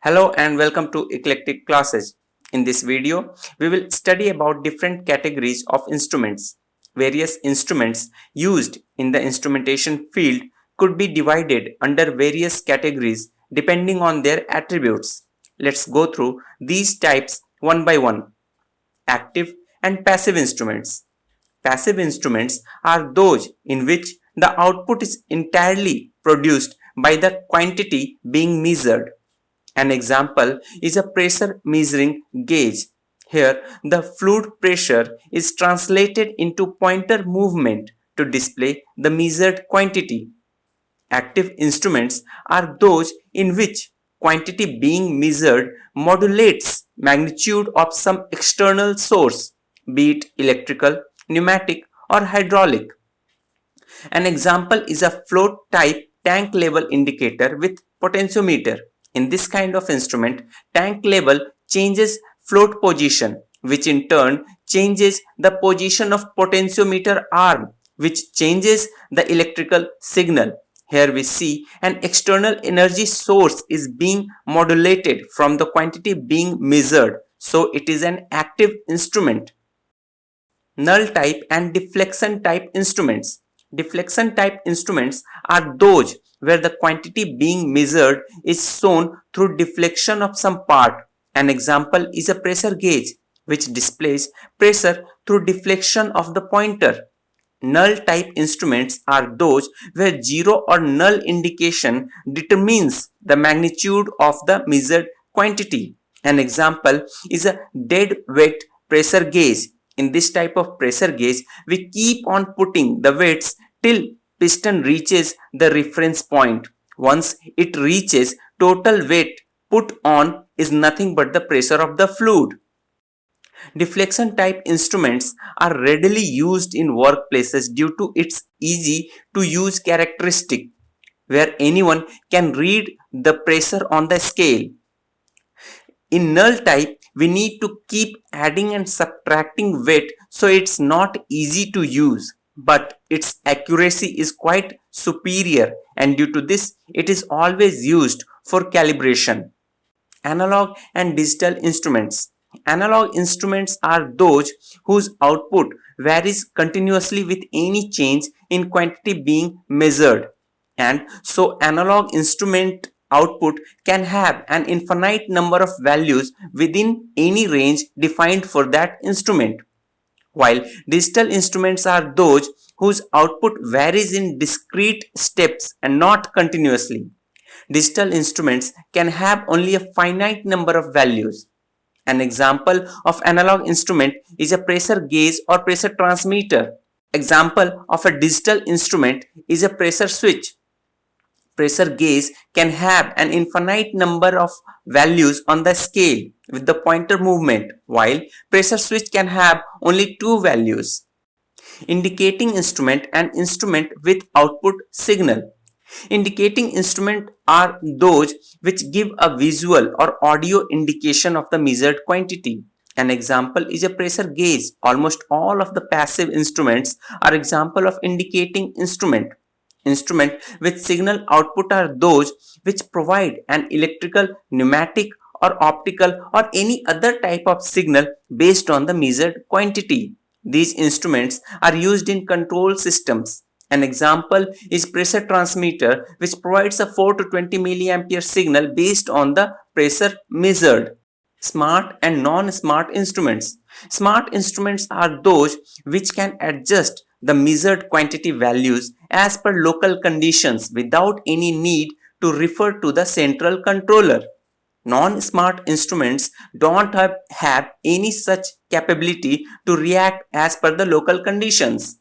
Hello and welcome to Eclectic Classes. In this video, we will study about different categories of instruments. Various instruments used in the instrumentation field could be divided under various categories depending on their attributes. Let's go through these types one by one. Active and passive instruments. Passive instruments are those in which the output is entirely produced by the quantity being measured. An example is a pressure measuring gauge. Here, the fluid pressure is translated into pointer movement to display the measured quantity. Active instruments are those in which quantity being measured modulates magnitude of some external source, be it electrical, pneumatic, or hydraulic. An example is a float type tank level indicator with potentiometer. In this kind of instrument, tank level changes float position, which in turn changes the position of potentiometer arm, which changes the electrical signal. Here we see an external energy source is being modulated from the quantity being measured. So it is an active instrument. Null type and deflection type instruments. Deflection type instruments are those where the quantity being measured is shown through deflection of some part. An example is a pressure gauge, which displays pressure through deflection of the pointer. Null type instruments are those where zero or null indication determines the magnitude of the measured quantity. An example is a dead weight pressure gauge. In this type of pressure gauge, we keep on putting the weights till piston reaches the reference point. Once it reaches, total weight put on is nothing but the pressure of the fluid. Deflection type instruments are readily used in workplaces due to its easy to use characteristic, where anyone can read the pressure on the scale. In null type, we need to keep adding and subtracting weight, so it's not easy to use, but its accuracy is quite superior, and due to this, it is always used for calibration. Analog and digital instruments. Analog instruments are those whose output varies continuously with any change in quantity being measured, and so analog instrument output can have an infinite number of values within any range defined for that instrument, while digital instruments are those whose output varies in discrete steps and not continuously. Digital instruments can have only a finite number of values. An example of analog instrument is a pressure gauge or pressure transmitter. Example of a digital instrument is a pressure switch. Pressure gauge can have an infinite number of values on the scale with the pointer movement, while pressure switch can have only two values. Indicating instrument and instrument with output signal. Indicating instrument are those which give a visual or audio indication of the measured quantity. An example is a pressure gauge. Almost all of the passive instruments are example of indicating instrument. Instrument with signal output are those which provide an electrical, pneumatic, or optical or any other type of signal based on the measured quantity. These instruments are used in control systems. An example is pressure transmitter, which provides a 4 to 20 milliampere signal based on the pressure measured. Smart and non-smart instruments. Smart instruments are those which can adjust the measured quantity values as per local conditions without any need to refer to the central controller. Non-smart instruments don't have any such capability to react as per the local conditions.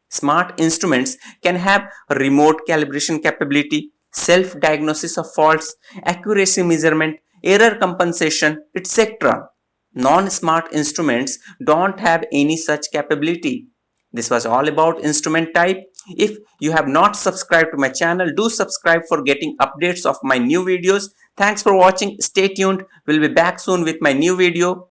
Smart instruments can have remote calibration capability, self-diagnosis of faults, accuracy measurement, error compensation, etc. Non-smart instruments don't have any such capability. This was all about instrument type. If you have not subscribed to my channel, do subscribe for getting updates of my new videos. Thanks for watching. Stay tuned. We'll be back soon with my new video.